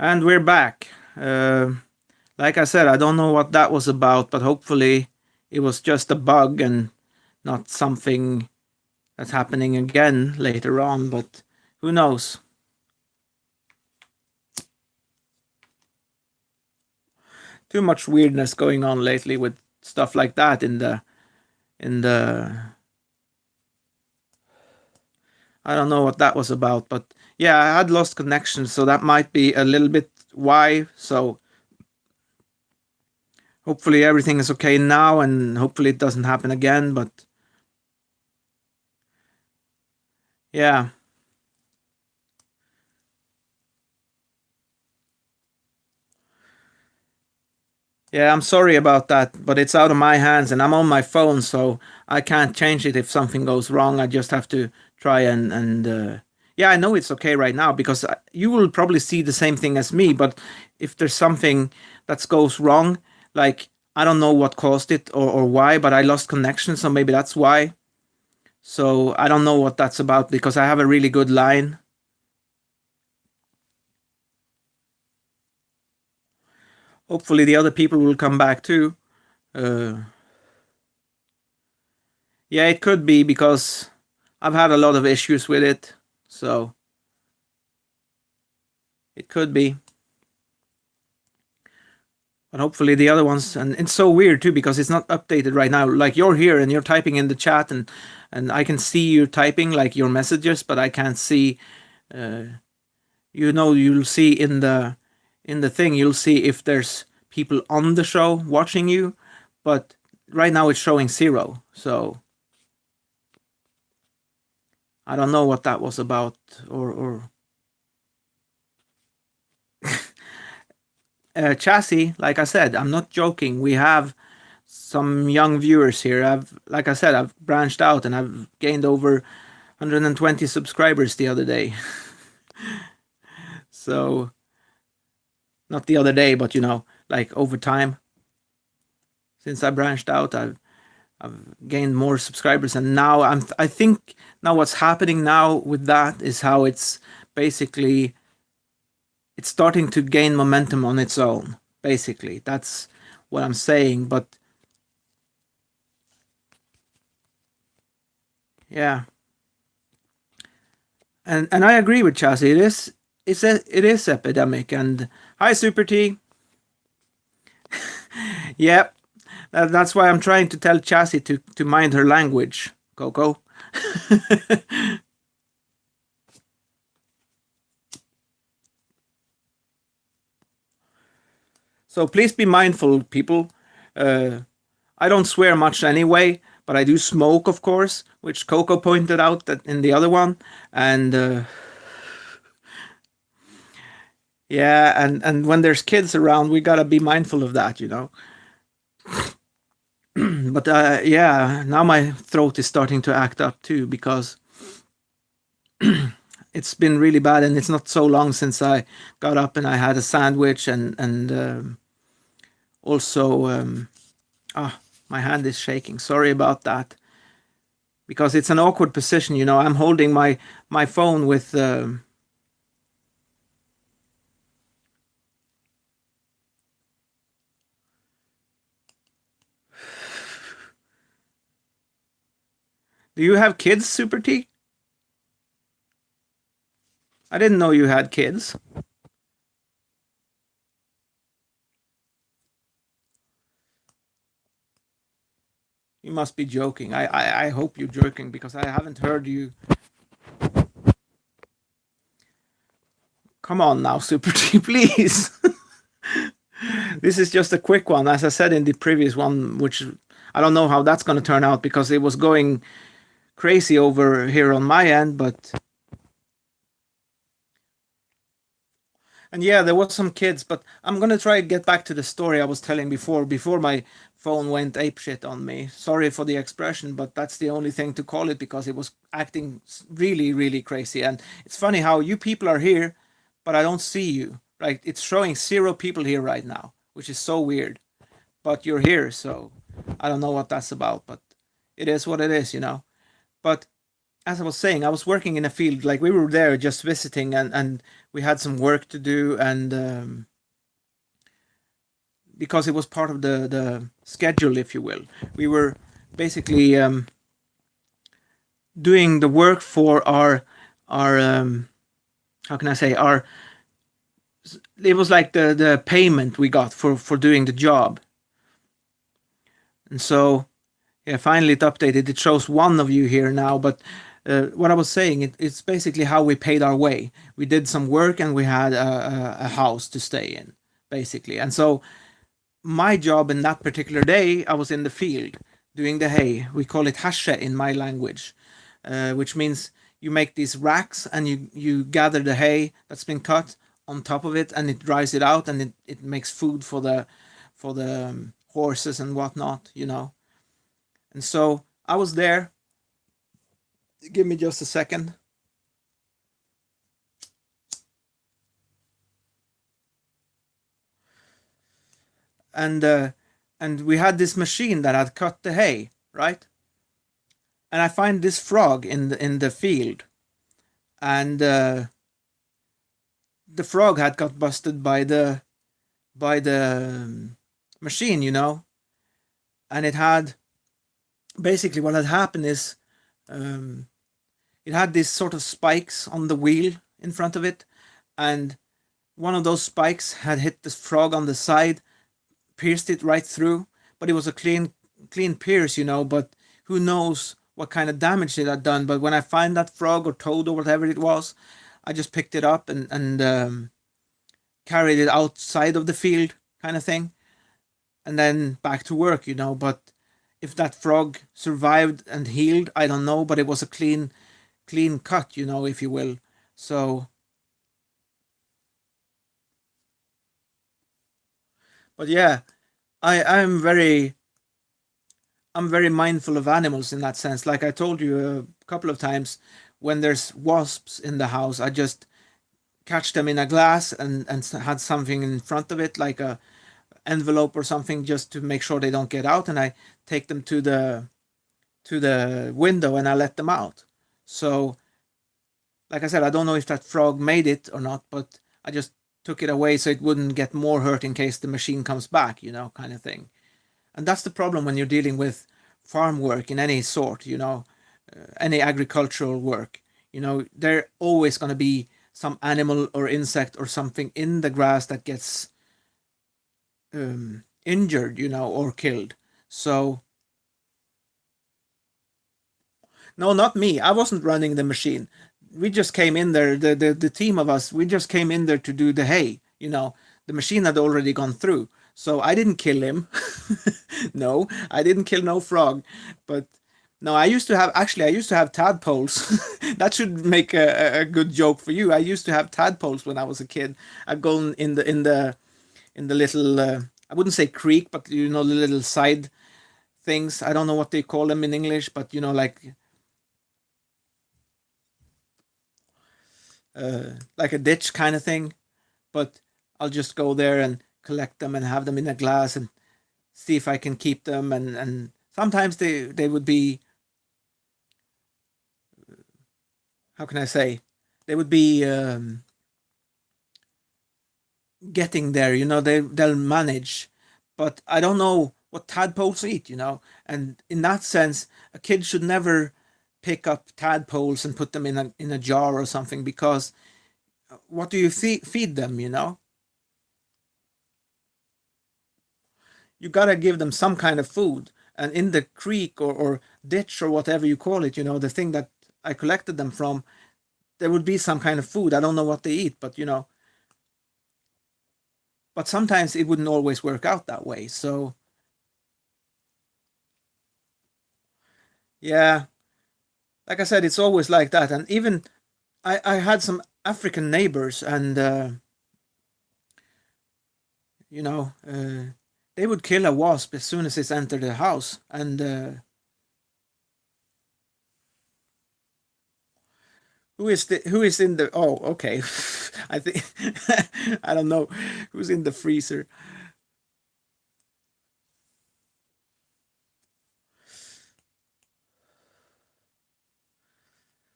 And we're back. Like I said, I don't know what that was about, but hopefully it was just a bug and not something that's happening again later on, but who knows? Too much weirdness going on lately with stuff like that in the I don't know what that was about, but yeah, I had lost connection, so that might be a little bit why. So hopefully everything is okay now, and hopefully it doesn't happen again. But yeah, yeah, I'm sorry about that, but it's out of my hands, and I'm on my phone, so I can't change it if something goes wrong. I just have to try and yeah, I know it's okay right now because you will probably see the same thing as me. But if there's something that goes wrong, like I don't know what caused it or why, but I lost connection, so maybe that's why. So I don't know what that's about because I have a really good line. Hopefully the other people will come back too. Uh, yeah, it could be because I've had a lot of issues with it. So it could be. But hopefully the other ones, and it's so weird too because it's not updated right now. Like you're here and you're typing in the chat, and I can see you typing like your messages, but I can't see. Uh, you'll see in the thing, you'll see if there's people on the show watching you, but right now it's showing 0. So I don't know what that was about, or Chassis. Like I said, I'm not joking. We have some young viewers here. Like I said, I've branched out and I've gained over 120 subscribers the other day. So not the other day, but like over time. Since I branched out, I've gained more subscribers, and now I think now what's happening now with that is how basically it's starting to gain momentum on its own. Basically, that's what I'm saying. But yeah, and I agree with Chassis. It is epidemic. And hi, Super T. Yep, that's why I'm trying to tell Chassis to mind her language, Coco. So please be mindful, people. I don't swear much anyway, but I do smoke, of course, which Coco pointed out that in the other one. And yeah, and when there's kids around, we gotta be mindful of that. But yeah, now my throat is starting to act up too because it's been really bad, and it's not so long since I got up and I had a sandwich, and also my hand is shaking. Sorry about that because it's an awkward position. I'm holding my phone with. Do you have kids, Super T? I didn't know you had kids. You must be joking. I hope you're joking because I haven't heard you. Come on now, Super T, please. This is just a quick one, as I said in the previous one, which I don't know how that's going to turn out because it was going crazy over here on my end, but. And yeah, there was some kids, but I'm gonna try to get back to the story I was telling before my phone went apeshit on me. Sorry for the expression, but that's the only thing to call it because it was acting really, really crazy. And it's funny how you people are here, but I don't see you. Like it's showing 0 people here right now, which is so weird. But you're here, so I don't know what that's about, but it is what it is. But as I was saying, I was working in a field, like we were there just visiting, and we had some work to do, and because it was part of the schedule, if you will, we were basically doing the work for our how can I say, our, it was like the payment we got for doing the job. And so, yeah, finally it updated. It shows one of you here now, but what I was saying, it's basically how we paid our way. We did some work and we had a house to stay in, basically. And so my job in that particular day, I was in the field doing the hay. We call it hashe in my language, which means you make these racks and you gather the hay that's been cut on top of it, and it dries it out, and it makes food for the horses and whatnot, you know. And so I was there. Give me just a second. And we had this machine that had cut the hay, right? And I find this frog in the field, and the frog had got busted by the machine, you know. And it had, basically what had happened is, um, it had these sort of spikes on the wheel in front of it, and one of those spikes had hit the frog on the side, pierced it right through. But it was a clean pierce, you know. But who knows what kind of damage it had done. But when I find that frog or toad or whatever it was, I just picked it up and carried it outside of the field, kind of thing, and then back to work, you know. But if that frog survived and healed, I don't know. But it was a clean cut, you know, if you will. So, but yeah, I I'm very mindful of animals in that sense. Like I told you a couple of times, when there's wasps in the house, I just catch them in a glass and had something in front of it, like a envelope or something, just to make sure they don't get out, and I take them to the window and I let them out. So, like I said, I don't know if that frog made it or not, but I just took it away so it wouldn't get more hurt in case the machine comes back, you know, kind of thing. And that's the problem when you're dealing with farm work in any sort, you know, any agricultural work. You know, there always going to be some animal or insect or something in the grass that gets injured, you know, or killed. So, no, not me. I wasn't running the machine. We just came in there, the team of us, we just came in there to do the hay, you know. The machine had already gone through. So I didn't kill him. No, I didn't kill no frog. But no, I used to have tadpoles. That should make a good joke for you. I used to have tadpoles when I was a kid. I'd go in the little I wouldn't say creek, but you know, the little side things. I don't know what they call them in English, but you know, like a ditch kind of thing. But I'll just go there and collect them and have them in a glass and see if I can keep them. And sometimes they would be, how can I say, they would be getting there. You know, they'll manage. But I don't know what tadpoles eat. You know, and in that sense, a kid should never pick up tadpoles and put them in a jar or something, because what do you feed them? You know, you gotta give them some kind of food. And in the creek or ditch or whatever you call it, you know, the thing that I collected them from, there would be some kind of food. I don't know what they eat, but you know, but sometimes it wouldn't always work out that way. So yeah, like I said, it's always like that. And even I had some African neighbors, and you know, they would kill a wasp as soon as it's entered the house. And who is in the, oh, okay. I think I don't know who's in the freezer.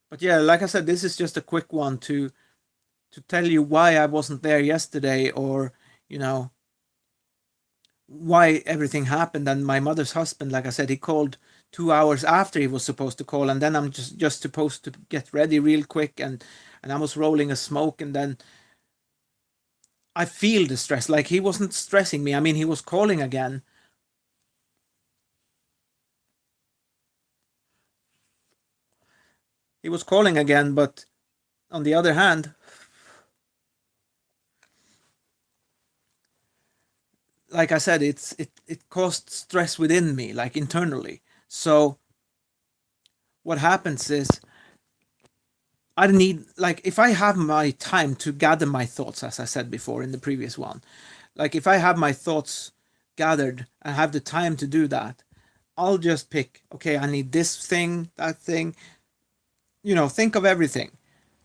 But yeah, like I said, this is just a quick one to tell you why I wasn't there yesterday, or you know why everything happened. And my mother's husband, like I said, he called 2 hours after he was supposed to call, and then I'm just supposed to get ready real quick, and I was rolling a smoke, and then I feel the stress. Like he wasn't stressing me. I mean, he was calling again. He was calling again, but on the other hand, like I said, it caused stress within me, like internally. So what happens is I need, like, if I have my time to gather my thoughts, as I said before in the previous one, like if I have my thoughts gathered and have the time to do that, I'll just pick, okay, I need this thing, that thing, think of everything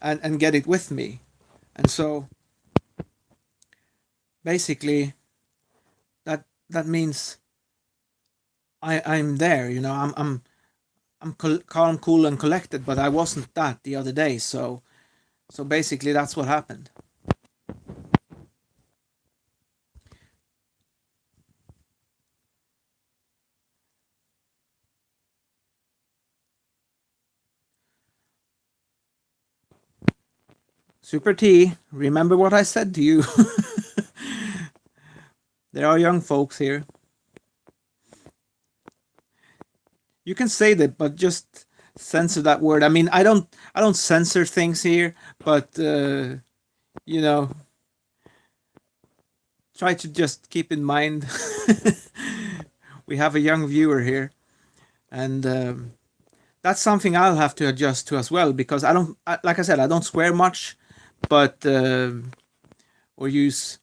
and get it with me. And so basically that means I'm there, I'm calm, cool, and collected, but I wasn't that the other day. So basically, that's what happened. Super T, remember what I said to you. There are young folks here. You can say that, but just censor that word. I mean, I don't censor things here, but you know, try to just keep in mind we have a young viewer here, and that's something I'll have to adjust to as well, because like I said, I don't swear much, but or use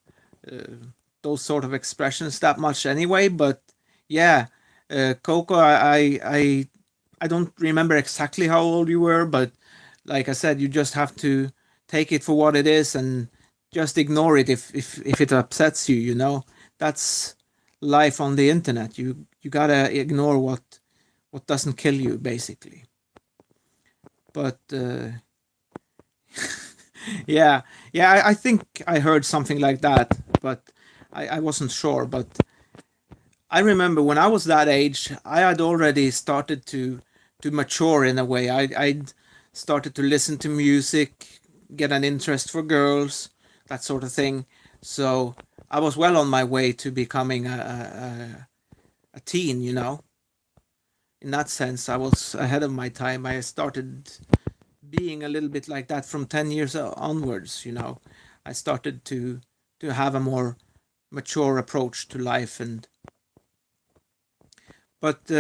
uh, those sort of expressions that much anyway. But yeah, Coco, I don't remember exactly how old you were, but like I said, you just have to take it for what it is and just ignore it if it upsets you. That's life on the internet. You gotta ignore what doesn't kill you, basically. But yeah, yeah, I think I heard something like that, but I wasn't sure. But I remember when I was that age, I had already started to mature in a way. I'd started to listen to music, get an interest for girls, that sort of thing. So I was well on my way to becoming a teen. In that sense, I was ahead of my time. I started being a little bit like that from 10 years onwards. I started to have a more mature approach to life. But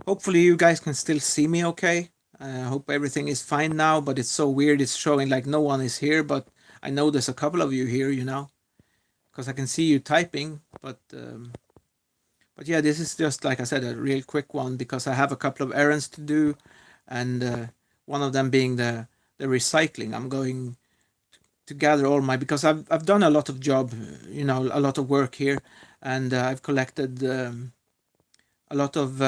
hopefully you guys can still see me okay. I hope everything is fine now, but it's so weird. It's showing like no one is here, but I know there's a couple of you here, because I can see you typing. But yeah, this is just, like I said, a real quick one, because I have a couple of errands to do, and one of them being the recycling. I'm going to gather all my, because I've done a lot of job, a lot of work here, and I've collected a lot of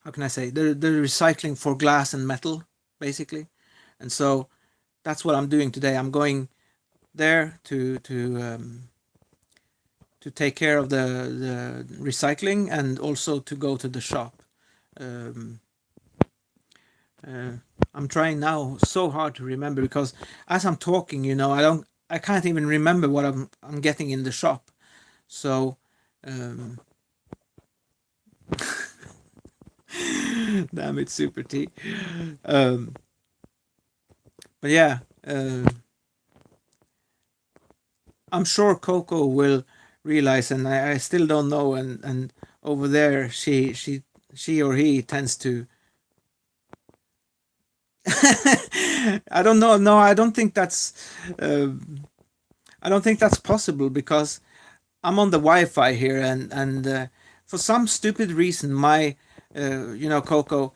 how can I say, the recycling for glass and metal, basically. And so that's what I'm doing today. I'm going there to take care of the recycling, and also to go to the shop. Um, uh, I'm trying now so hard to remember, because as I'm talking, I can't even remember what I'm getting in the shop. So um, damn it, Super T. Um, but yeah, I'm sure Coco will realize, and I still don't know. And over there, she or he tends to. I don't know. No, I don't think that's. I don't think that's possible, because I'm on the Wi-Fi here, and for some stupid reason, my Coco.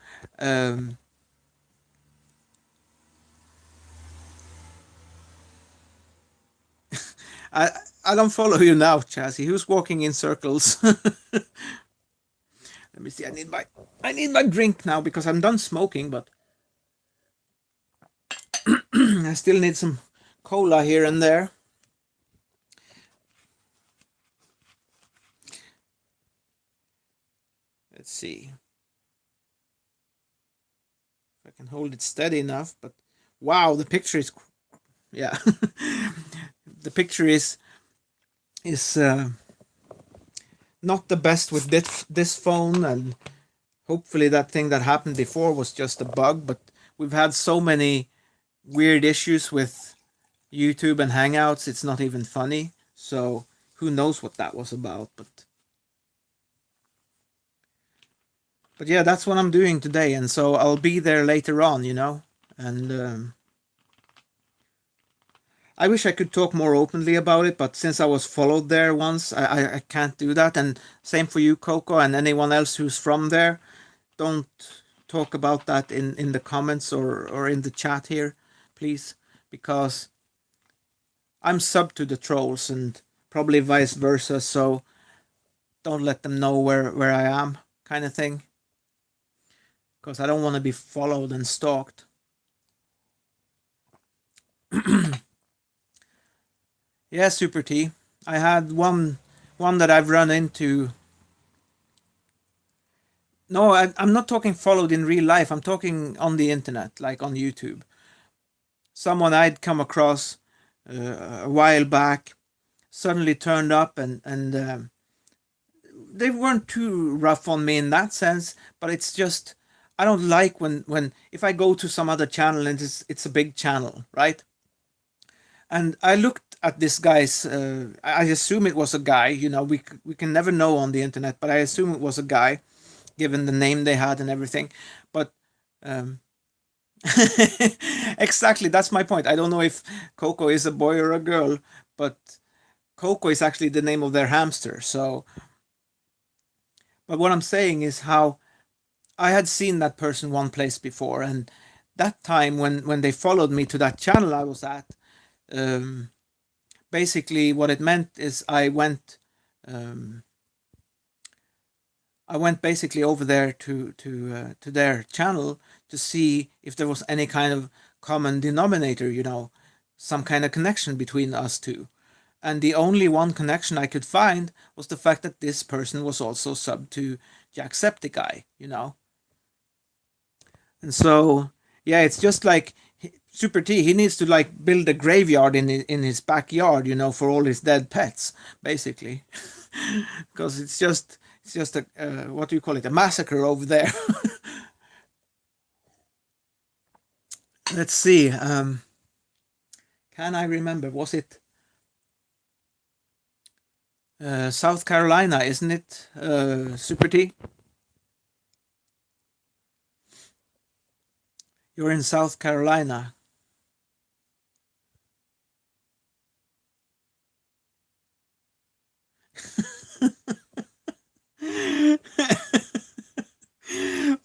I I don't follow you now, Chazzy. Who's walking in circles? Let me see. I need my drink now, because I'm done smoking. But still need some cola here and there. Let's see if I can hold it steady enough. But wow, the picture is, yeah, the picture is not the best with this phone, and hopefully that thing that happened before was just a bug. But we've had so many weird issues with YouTube and Hangouts, it's not even funny. So who knows what that was about. But yeah, that's what I'm doing today, and so I'll be there later on, and I wish I could talk more openly about it, but since I was followed there once, I can't do that. And same for you, Coco, and anyone else who's from there. Don't talk about that in the comments or in the chat here, please, because I'm sub to the trolls and probably vice versa. So don't let them know where I am, kind of thing, because I don't want to be followed and stalked. Yeah, Super T. I had one that I've run into. No, I'm not talking followed in real life. I'm talking on the internet, like on YouTube. Someone I'd come across a while back suddenly turned up, and they weren't too rough on me in that sense. But it's just I don't like when if I go to some other channel and it's a big channel, right? And I looked at this guy's. I assume it was a guy. We can never know on the internet, but I assume it was a guy, given the name they had and everything. But um, exactly, that's my point. I don't know if Coco is a boy or a girl, but Coco is actually the name of their hamster. So, but what I'm saying is how I had seen that person one place before, and that time when they followed me to that channel I was at. Um, Basically what it meant is um, I went basically over there to their channel to see if there was any kind of common denominator, some kind of connection between us two. And the only one connection I could find was the fact that this person was also sub to Jacksepticeye. And so, yeah, it's just like Super T. He needs to like build a graveyard in his backyard, for all his dead pets, basically, because it's just a what do you call it? A massacre over there. Let's see. Can I remember? Was it South Carolina? Isn't it, Super T? You're in South Carolina.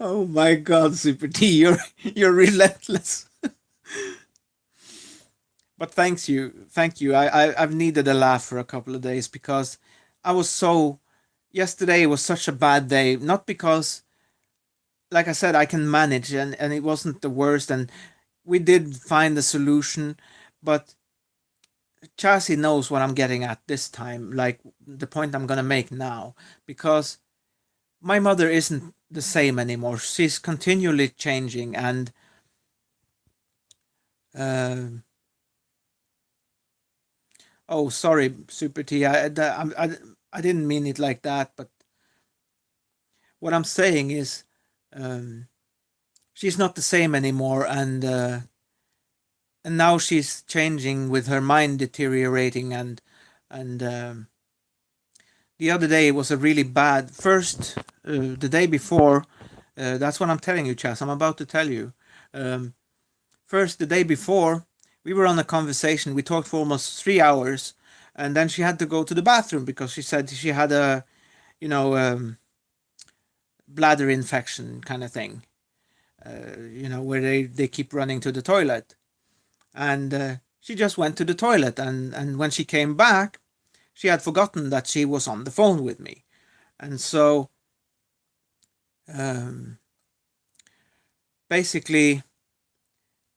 Oh my God, Super T, you're relentless. But thank you. I've needed a laugh for a couple of days because I was so. Yesterday was such a bad day. Not because, like I said, I can manage, and it wasn't the worst, and we did find a solution, but Chassis knows what I'm getting at this time, like the point I'm gonna make now, because my mother isn't the same anymore. She's continually changing, and uh, oh, sorry, Super T. I didn't mean it like that, but what I'm saying is, um, she's not the same anymore, and now she's changing with her mind deteriorating, and the other day was a really bad first. The day before, that's what I'm telling you, Chas. I'm about to tell you. Um, First, the day before, we were on a conversation. We talked for almost 3 hours, and then she had to go to the bathroom because she said she had a, you know, bladder infection kind of thing. Where they keep running to the toilet, and she just went to the toilet, and when she came back, she had forgotten that she was on the phone with me, and so um, basically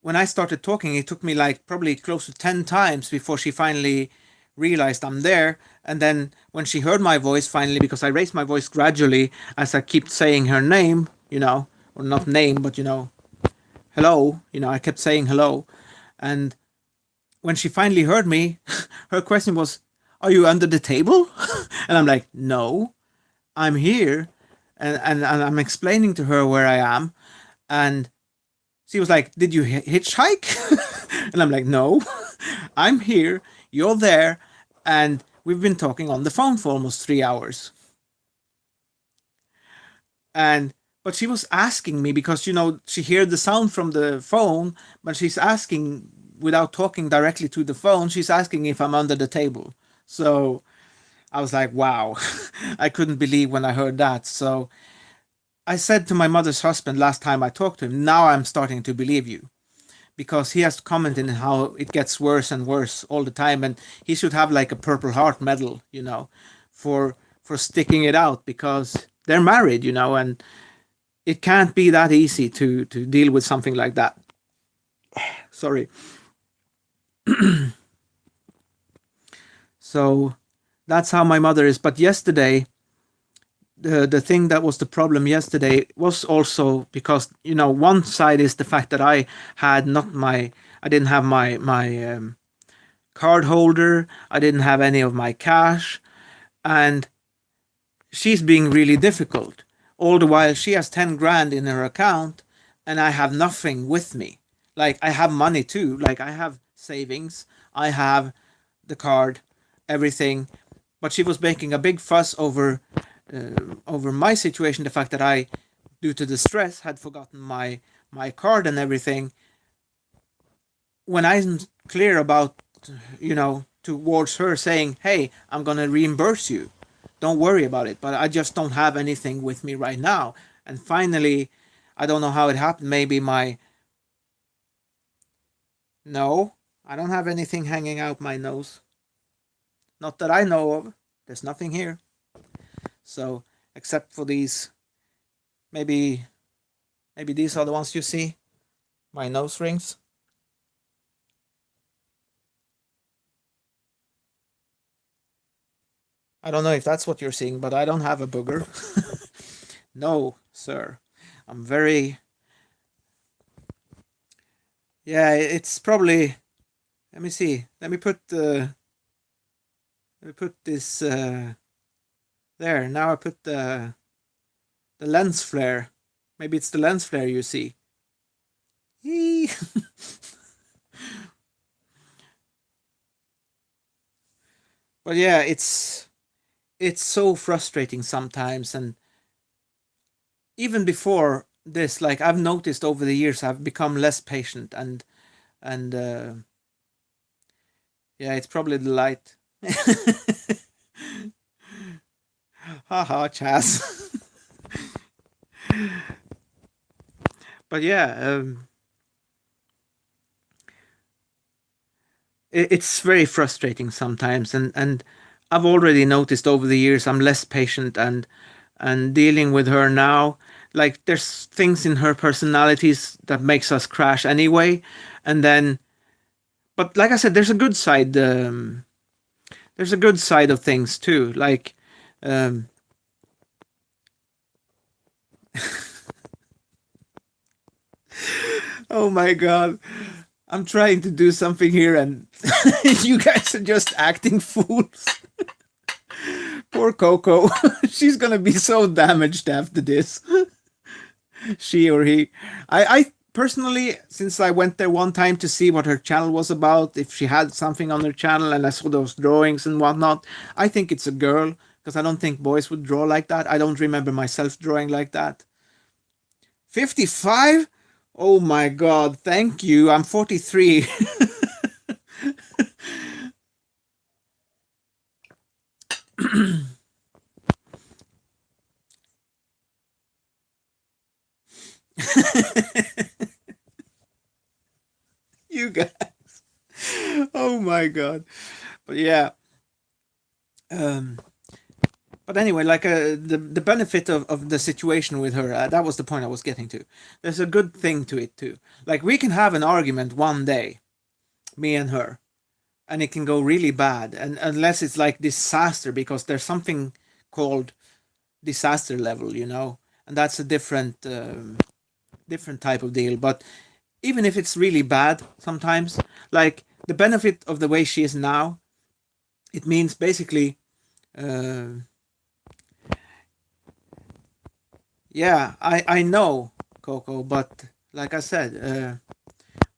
when I started talking, it took me like probably close to 10 times before she finally realized I'm there. And then when she heard my voice finally, because I raised my voice gradually as I kept saying her name, or not name, but hello, I kept saying hello. And when she finally heard me, her question was, "Are you under the table?" And I'm like, "No, I'm here." And I'm explaining to her where I am. And she was like, "Did you hitchhike?" And I'm like, "No, I'm here. You're there." And we've been talking on the phone for almost 3 hours. And but she was asking me because she heard the sound from the phone, but she's asking without talking directly to the phone. She's asking if I'm under the table. So I was like, wow, I couldn't believe when I heard that. So I said to my mother's husband last time I talked to him, now I'm starting to believe you, because he has commented on how it gets worse and worse all the time, and he should have like a Purple Heart medal, for sticking it out, because they're married, and it can't be that easy to deal with something like that. Sorry. So that's how my mother is. But yesterday, the thing that was the problem yesterday was also because one side is the fact that I didn't have my card holder. I didn't have any of my cash, and she's being really difficult. All the while she has 10 grand in her account, and I have nothing with me. Like, I have money too. Like, I have savings. I have the card, everything. But she was making a big fuss over my situation, the fact that I, due to the stress, had forgotten my card and everything. When I'm clear about, towards her, saying, "Hey, I'm gonna reimburse you. Don't worry about it. But I just don't have anything with me right now." And finally, I don't know how it happened. Maybe my no, I don't have anything hanging out my nose. Not that I know of. There's nothing here. So, except for these, maybe these are the ones you see. My nose rings. I don't know if that's what you're seeing, but I don't have a booger. No, sir. I'm very. Yeah, it's probably. Let me see. Let me put this there. Now I put the lens flare. Maybe it's the lens flare you see. Eee. But yeah, it's so frustrating sometimes, and even before this, like, I've noticed over the years, I've become less patient, and yeah, it's probably the light. Haha, Chaz. But yeah, it's very frustrating sometimes, and I've already noticed over the years I'm less patient, and dealing with her now, like, there's things in her personalities that makes us crash anyway. And then, but like I said, there's a good side of things too, like, um oh my god, I'm trying to do something here, and you guys are just acting fools. Poor Coco. She's gonna be so damaged after this. She or he. I personally, since I went there one time to see what her channel was about, if she had something on her channel, and I saw those drawings and whatnot, I think it's a girl, because I don't think boys would draw like that. I don't remember myself drawing like that. 55? Oh my god, thank you. I'm 43. You guys. Oh my god. But yeah. Um But anyway, like the benefit of the situation with her, that was the point I was getting to. There's a good thing to it too. Like we can have an argument one day, me and her, and it can go really bad, and unless it's like disaster, because there's something called disaster level, and that's a different type of deal. But even if it's really bad, sometimes, like the benefit of the way she is now, it means basically, uh, yeah, I know, Coco, but like I said,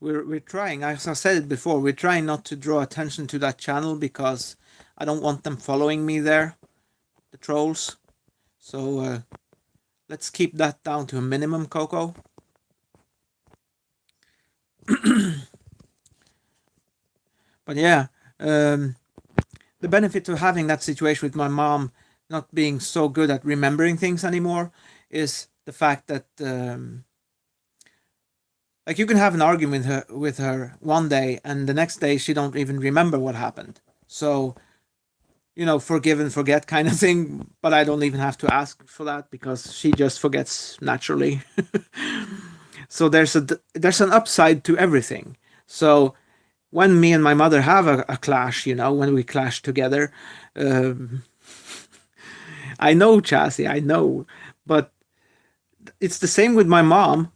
we're trying. As I said it before, we're trying not to draw attention to that channel because I don't want them following me there, the trolls. So let's keep that down to a minimum, Coco. But yeah, um, the benefit of having that situation with my mom not being so good at remembering things anymore is the fact that like you can have an argument with her one day and the next day she don't even remember what happened. So forgive and forget kind of thing. But I don't even have to ask for that because she just forgets naturally. So there's an upside to everything. So when me and my mother have a clash, when we clash together, um, I know, Chassis, I know, but it's the same with my mom.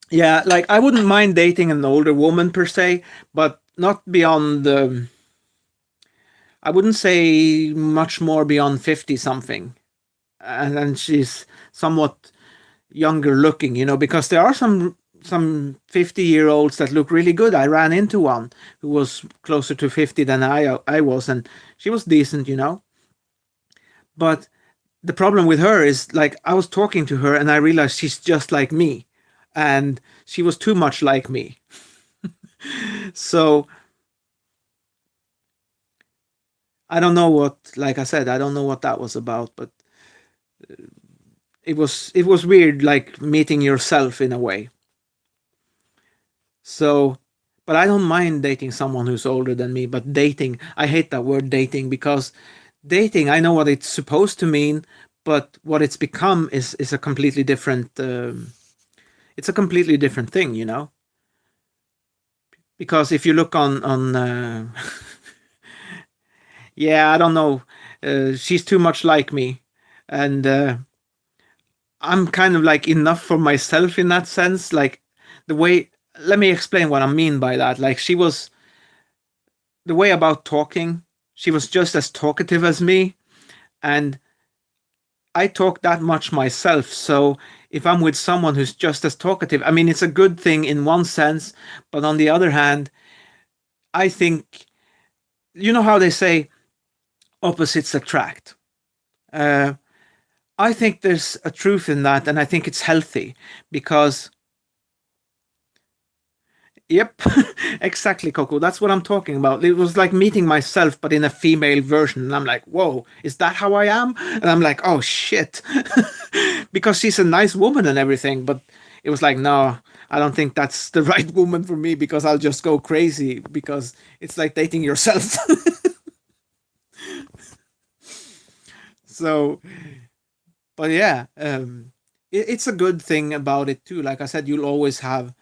Yeah, like I wouldn't mind dating an older woman per se, but not beyond the. I wouldn't say much more beyond 50 something, and then she's somewhat younger looking, because there are some 50-year-olds that look really good. I ran into one who was closer to 50 than I was, and she was decent. But the problem with her is like I was talking to her and I realized she's just like me, and she was too much like me. So I don't know what, like I said, I don't know what that was about, but it was weird, like meeting yourself in a way. So, but I don't mind dating someone who's older than me. But dating, I hate that word dating because dating, I know what it's supposed to mean, but what it's become is a completely different. It's a completely different thing. Because if you look on yeah, I don't know, she's too much like me, and I'm kind of like enough for myself in that sense. Like the way, let me explain what I mean by that. Like she was the way about talking, she was just as talkative as me, and I talk that much myself. So if I'm with someone who's just as talkative, I mean, it's a good thing in one sense, but on the other hand, I think, you know how they say opposites attract. Uh, I think there's a truth in that, and I think it's healthy because yep, exactly, Coco. That's what I'm talking about. It was like meeting myself, but in a female version. And I'm like, whoa, is that how I am? And I'm like, oh shit. Because she's a nice woman and everything. But it was like, no, I don't think that's the right woman for me because I'll just go crazy because it's like dating yourself. So, but yeah, it's a good thing about it too. Like I said, you'll always have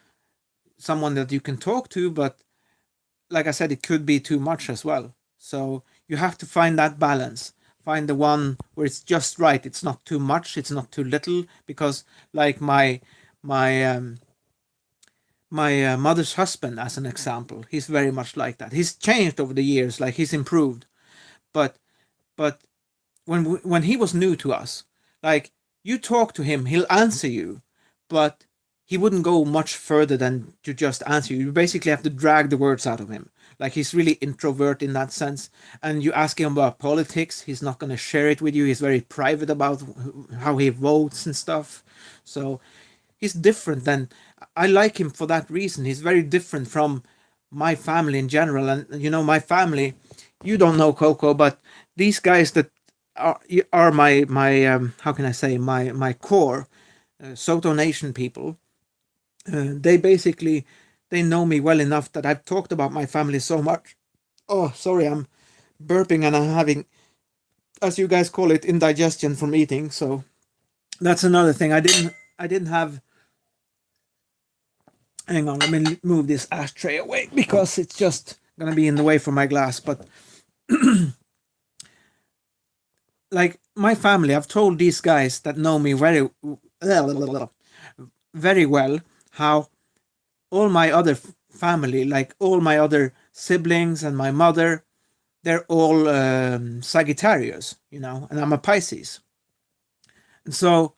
someone that you can talk to, but like I said, it could be too much as well. So you have to find that balance. Find the one where it's just right. It's not too much. It's not too little. Because like my mother's husband, as an example, he's very much like that. He's changed over the years. Like he's improved. But but when he was new to us, like you talk to him, he'll answer you, but he wouldn't go much further than to just answer you. You basically have to drag the words out of him. Like he's really introvert in that sense. And you ask him about politics, he's not going to share it with you. He's very private about how he votes and stuff. So he's different than, I like him for that reason. He's very different from my family in general. And my family, you don't know Coco, but these guys that are my how can I say, my core. Soto Nation people. They basically they know me well enough that I've talked about my family so much. Oh, sorry, I'm burping and I'm having, as you guys call it, indigestion from eating. So that's another thing. I didn't have. Hang on, let me move this ashtray away because it's just gonna be in the way for my glass. But like my family, I've told these guys that know me very well how all my other family, like all my other siblings and my mother, they're all Sagittarius, and I'm a Pisces. And so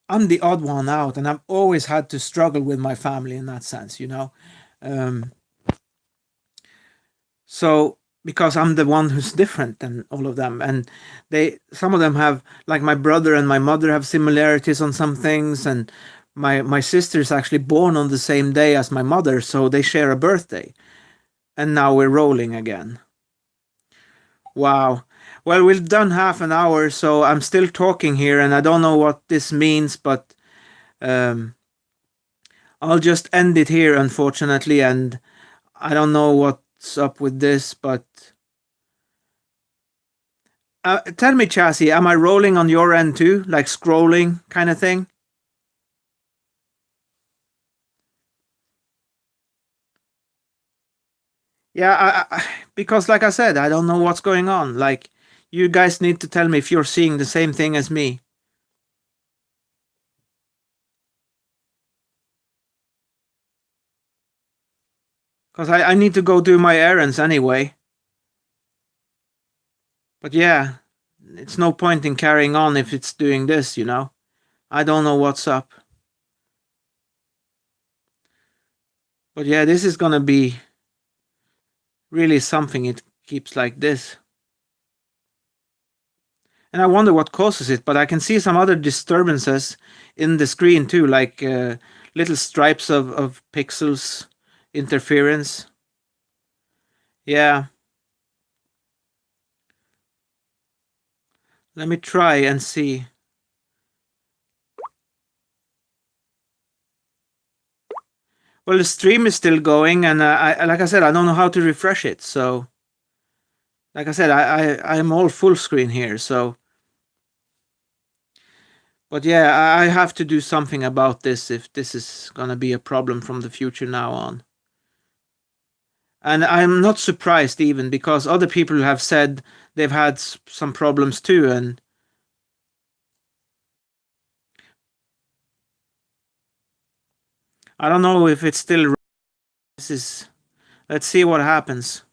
I'm the odd one out, and I've always had to struggle with my family in that sense. Um, so because I'm the one who's different than all of them, and some of them have, like my brother and my mother have similarities on some things, and my sister is actually born on the same day as my mother, so they share a birthday. And now we're rolling again. Wow. Well, we've done half an hour, so I'm still talking here, and I don't know what this means, but um, I'll just end it here, unfortunately, and I don't know what's up with this, but tell me, Chassis, am I rolling on your end too, like scrolling kind of thing? Yeah, because like I said, I don't know what's going on. Like, you guys need to tell me if you're seeing the same thing as me. Because I need to go do my errands anyway. But yeah, it's no point in carrying on if it's doing this. I don't know what's up. But yeah, this is gonna be really something. It keeps like this. And I wonder what causes it, but I can see some other disturbances in the screen too, like little stripes of pixels interference. Yeah, let me try and see. Well, the stream is still going, and like I said, I don't know how to refresh it. So, like I said, I'm all full screen here. So, but yeah, I have to do something about this if this is gonna be a problem from the future now on. And I'm not surprised even because other people have said they've had some problems too. And I don't know if it's still. This is. Let's see what happens.